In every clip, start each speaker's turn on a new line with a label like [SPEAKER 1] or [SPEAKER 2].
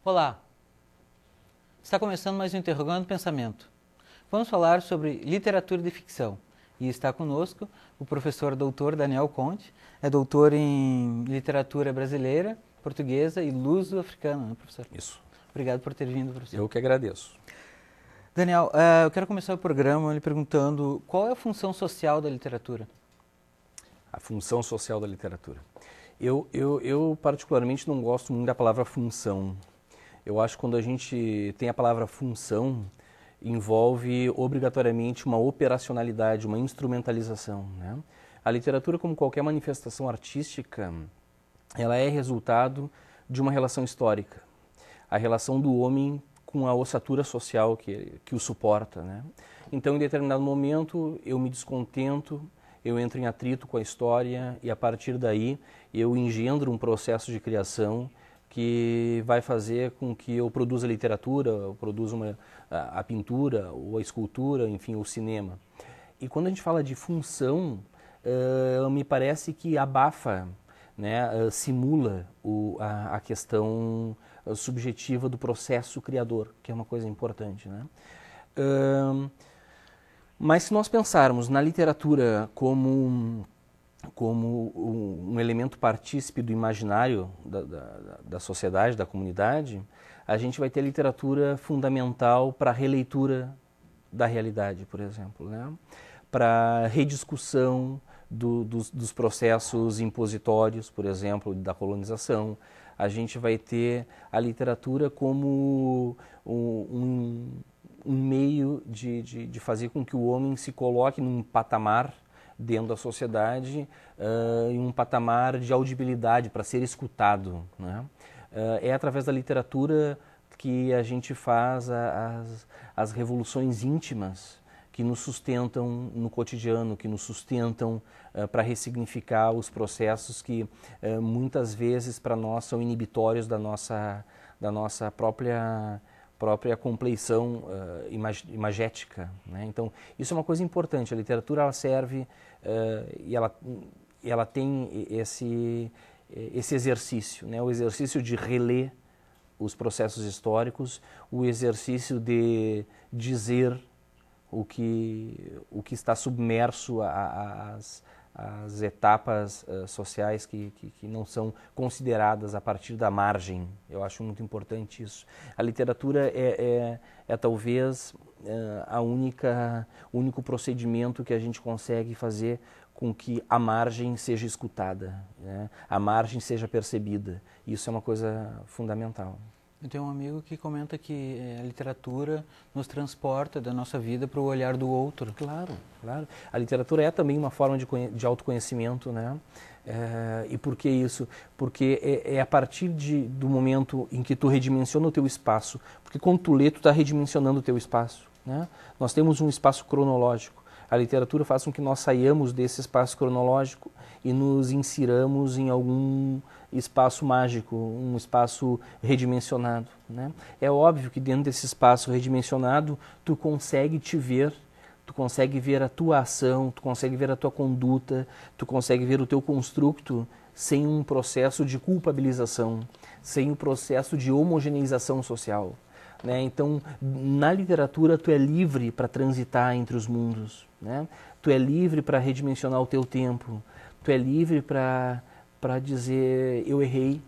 [SPEAKER 1] Olá! Está começando mais um Interrogando Pensamento. Vamos falar sobre literatura de ficção. E está conosco o professor doutor Daniel Conte, é doutor em literatura brasileira, portuguesa e luso-africana, né, professor?
[SPEAKER 2] Isso.
[SPEAKER 1] Obrigado por ter vindo, professor.
[SPEAKER 2] Eu que agradeço.
[SPEAKER 1] Daniel, eu quero começar o programa lhe perguntando qual é a função social da literatura?
[SPEAKER 2] A função social da literatura. Eu particularmente não gosto muito da palavra função. Eu acho que quando a gente tem a palavra função, envolve obrigatoriamente uma operacionalidade, uma instrumentalização, né? A literatura, como qualquer manifestação artística, ela é resultado de uma relação histórica. A relação do homem com a ossatura social que o suporta, né? Então, em determinado momento, eu me descontento, eu entro em atrito com a história e, a partir daí, eu engendro um processo de criação que vai fazer com que eu produza literatura, eu produza a pintura, ou a escultura, enfim, o cinema. E quando a gente fala de função, me parece que abafa, né, simula a questão subjetiva do processo criador, que é uma coisa importante, né? Mas se nós pensarmos na literatura como um elemento partícipe do imaginário da sociedade, da comunidade, a gente vai ter literatura fundamental para a releitura da realidade, por exemplo, né? Para rediscussão dos processos impositórios, por exemplo, da colonização. A gente vai ter a literatura como um meio de fazer com que o homem se coloque num patamar dentro da sociedade, em um patamar de audibilidade para ser escutado, né? É através da literatura que a gente faz as revoluções íntimas que nos sustentam no cotidiano, que nos sustentam para ressignificar os processos que muitas vezes para nós são inibitórios da nossa própria compleição imagética, né? Então, isso é uma coisa importante. A literatura ela serve e ela tem esse exercício, né? O exercício de reler os processos históricos, o exercício de dizer o que está submerso às etapas sociais que não são consideradas a partir da margem. Eu acho muito importante isso. A literatura é talvez o único procedimento que a gente consegue fazer com que a margem seja escutada, né? A margem seja percebida. Isso é uma coisa fundamental.
[SPEAKER 1] Eu tenho um amigo que comenta que a literatura nos transporta da nossa vida para o olhar do outro.
[SPEAKER 2] Claro, claro. A literatura é também uma forma de autoconhecimento, né? E por que isso? Porque é a partir do momento em que tu redimensiona o teu espaço, porque quando tu lê, tu está redimensionando o teu espaço, né? Nós temos um espaço cronológico. A literatura faz com que nós saiamos desse espaço cronológico e nos insiramos em algum espaço mágico, um espaço redimensionado, né? É óbvio que dentro desse espaço redimensionado tu consegue te ver, tu consegue ver a tua ação, tu consegue ver a tua conduta, tu consegue ver o teu construto sem um processo de culpabilização, sem um processo de homogeneização social, né? Então, na literatura tu é livre para transitar entre os mundos, né? Tu é livre para redimensionar o teu tempo, tu é livre para dizer eu errei,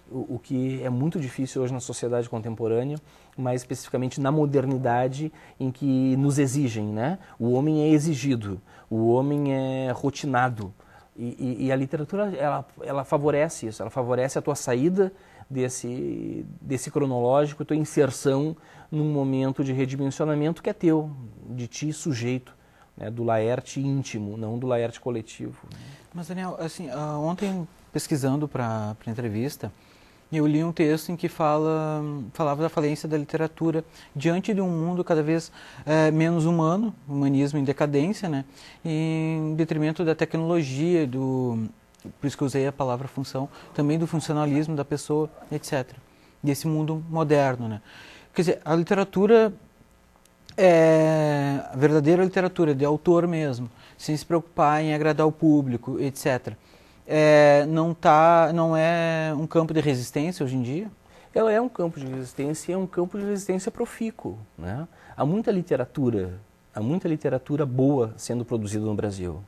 [SPEAKER 2] o que é muito difícil hoje na sociedade contemporânea, mais especificamente na modernidade em que nos exigem, né? O homem é exigido, o homem é rotinado e a literatura ela favorece isso, ela favorece a tua saída desse cronológico, a tua inserção num momento de redimensionamento que é teu, de ti sujeito, né? Do Laerte íntimo, não do Laerte coletivo.
[SPEAKER 1] Mas, Daniel, assim, ontem, pesquisando para a entrevista, eu li um texto em que falava da falência da literatura diante de um mundo cada vez menos humano, humanismo em decadência, né? Em detrimento da tecnologia, por isso que eu usei a palavra função, também do funcionalismo da pessoa, etc. Desse mundo moderno, né? Quer dizer, a literatura a verdadeira literatura, de autor mesmo, sem se preocupar em agradar o público, etc. Não é um campo de resistência hoje em dia?
[SPEAKER 2] Ela é um campo de resistência e é um campo de resistência profícuo, né? Há muita literatura boa sendo produzida no Brasil.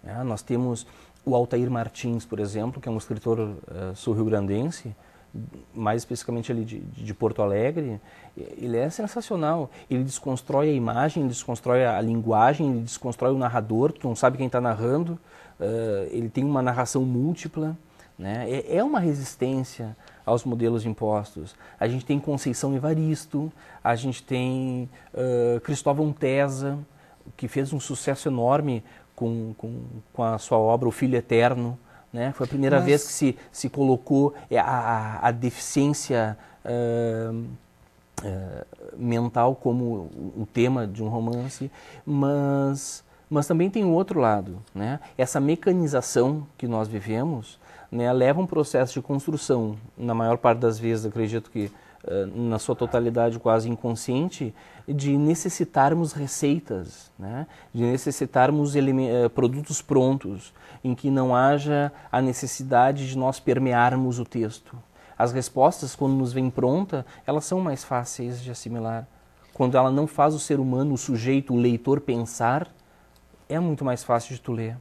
[SPEAKER 2] Né? Nós temos o Altair Martins, por exemplo, que é um escritor sul-riograndense, mais especificamente ali de Porto Alegre. Ele é sensacional. Ele desconstrói a imagem, ele desconstrói a linguagem, ele desconstrói o narrador, tu não sabe quem está narrando. Ele tem uma narração múltipla. Né? É uma resistência aos modelos impostos. A gente tem Conceição Evaristo, a gente tem Cristóvão Tesa, que fez um sucesso enorme com a sua obra O Filho Eterno. Né? Foi a primeira vez que se colocou a deficiência mental como um tema de um romance, mas também tem o outro lado. Né? Essa mecanização que nós vivemos, né, leva um processo de construção, na maior parte das vezes, acredito que na sua totalidade quase inconsciente, de necessitarmos receitas, né, de necessitarmos produtos prontos, em que não haja a necessidade de nós permearmos o texto. As respostas, quando nos vêm pronta, elas são mais fáceis de assimilar. Quando ela não faz o ser humano, o sujeito, o leitor pensar, é muito mais fácil de tu ler.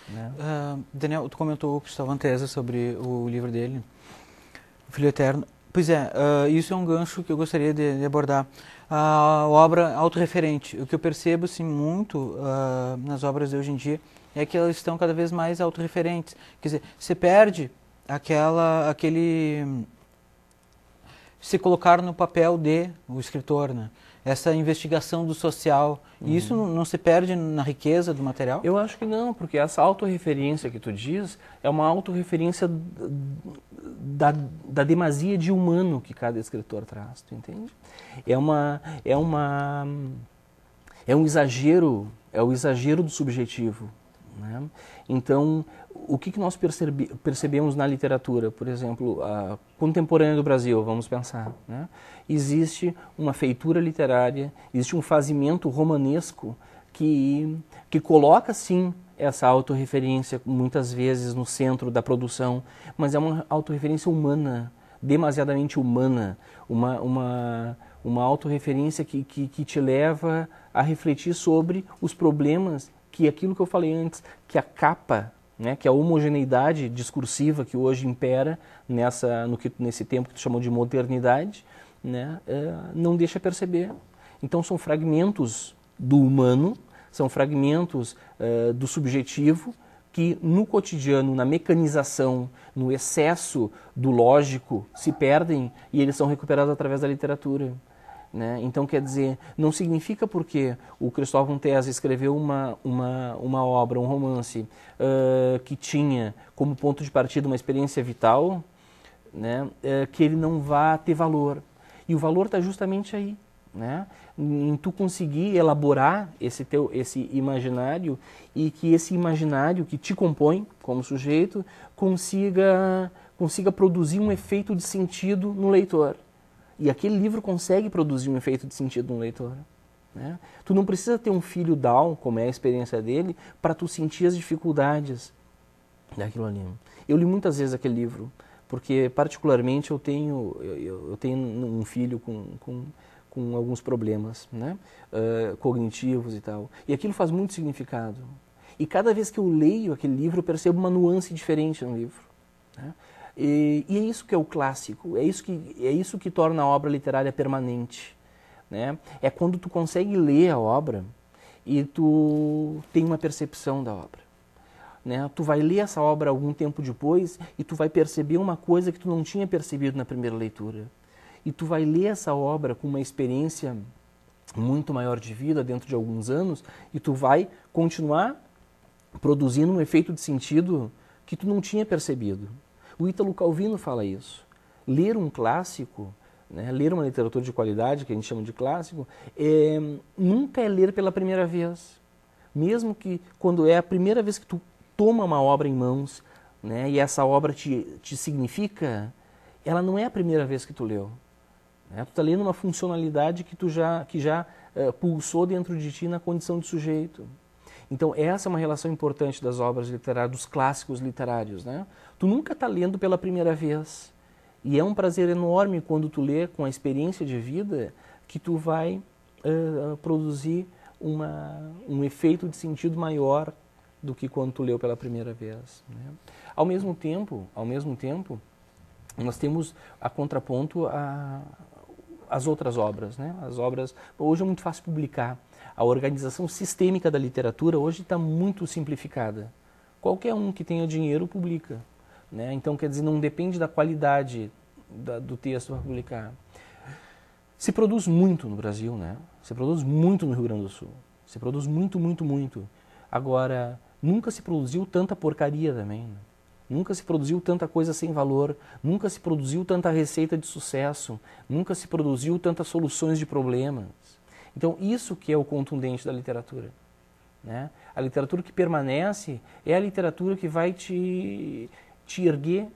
[SPEAKER 2] Né?
[SPEAKER 1] Daniel, tu comentou o Cristóvão Tesa sobre o livro dele, O Filho Eterno. Pois é, isso é um gancho que eu gostaria de abordar. A obra autorreferente. O que eu percebo assim, muito nas obras de hoje em dia é que elas estão cada vez mais autorreferentes. Quer dizer, você perde aquele se colocar no papel de o escritor, né? Essa investigação do social. E isso não se perde na riqueza do material?
[SPEAKER 2] Eu acho que não, porque essa autorreferência que tu diz é uma autorreferência da demasia de humano que cada escritor traz, tu entende? É um exagero, é o exagero do subjetivo. Né? Então, o que nós percebemos na literatura, por exemplo, a contemporânea do Brasil, vamos pensar, né? Existe uma feitura literária, existe um fazimento romanesco que coloca, sim, essa autorreferência muitas vezes no centro da produção, mas é uma autorreferência humana, demasiadamente humana, uma autorreferência que te leva a refletir sobre os problemas que aquilo que eu falei antes, que a capa, né, que a homogeneidade discursiva que hoje impera nesse tempo que tu chamou de modernidade, né, não deixa perceber. Então são fragmentos do humano, são fragmentos do subjetivo que no cotidiano, na mecanização, no excesso do lógico se perdem e eles são recuperados através da literatura. Né? Então, quer dizer, não significa porque o Cristóvão Tesa escreveu uma obra, um romance, que tinha como ponto de partida uma experiência vital, né, que ele não vá ter valor. E o valor está justamente aí, né? Em tu conseguir elaborar esse imaginário e que esse imaginário que te compõe como sujeito consiga produzir um efeito de sentido no leitor. E aquele livro consegue produzir um efeito de sentido no leitor. Né? Tu não precisa ter um filho Down, como é a experiência dele, para tu sentir as dificuldades daquilo ali. Eu li muitas vezes aquele livro, porque particularmente eu tenho um filho com alguns problemas, né? Cognitivos e tal. E aquilo faz muito significado. E cada vez que eu leio aquele livro, eu percebo uma nuance diferente no livro. Né? E é isso que é o clássico, é isso que torna a obra literária permanente. Né? É quando tu consegue ler a obra e tu tem uma percepção da obra. Né? Tu vai ler essa obra algum tempo depois e tu vai perceber uma coisa que tu não tinha percebido na primeira leitura. E tu vai ler essa obra com uma experiência muito maior de vida dentro de alguns anos e tu vai continuar produzindo um efeito de sentido que tu não tinha percebido. O Ítalo Calvino fala isso. Ler um clássico, né, ler uma literatura de qualidade, que a gente chama de clássico, nunca é ler pela primeira vez. Mesmo que quando é a primeira vez que tu toma uma obra em mãos, né, e essa obra te significa, ela não é a primeira vez que tu leu. Né? Tu está lendo uma funcionalidade que já pulsou dentro de ti na condição de sujeito. Então essa é uma relação importante das obras literárias, dos clássicos literários. Né? Tu nunca está lendo pela primeira vez. E é um prazer enorme quando tu lê com a experiência de vida que tu vai produzir um efeito de sentido maior do que quando tu leu pela primeira vez, né? Ao mesmo tempo, nós temos a contraponto as outras obras, né? As obras, hoje é muito fácil publicar. A organização sistêmica da literatura hoje está muito simplificada. Qualquer um que tenha dinheiro publica, né? Então, quer dizer, não depende da qualidade do texto para publicar. Se produz muito no Brasil, né? Se produz muito no Rio Grande do Sul. Se produz muito, muito, muito. Agora, nunca se produziu tanta porcaria também, né? Nunca se produziu tanta coisa sem valor, nunca se produziu tanta receita de sucesso, nunca se produziu tantas soluções de problemas. Então, isso que é o contundente da literatura, né? A literatura que permanece é a literatura que vai te erguer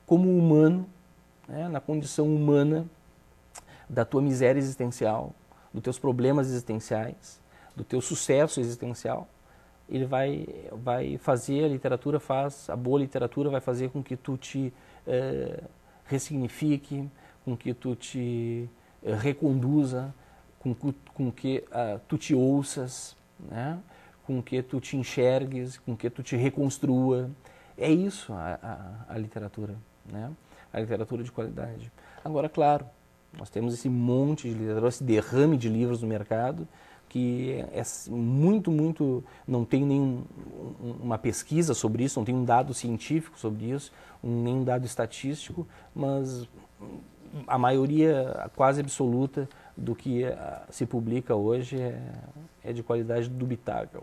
[SPEAKER 2] como humano, né? Na condição humana da tua miséria existencial, dos teus problemas existenciais, do teu sucesso existencial. Ele vai fazer, a boa literatura vai fazer com que tu te ressignifique, com que tu te reconduza, com que tu te ouças, né? Com que tu te enxergues, com que tu te reconstrua. É isso a literatura, né? A literatura de qualidade. Agora, claro, nós temos esse monte de literatura, esse derrame de livros no mercado, que é muito, muito, não tem nenhuma pesquisa sobre isso, não tem um dado científico sobre isso, nenhum dado estatístico, mas a maioria quase absoluta do que se publica hoje é de qualidade dubitável.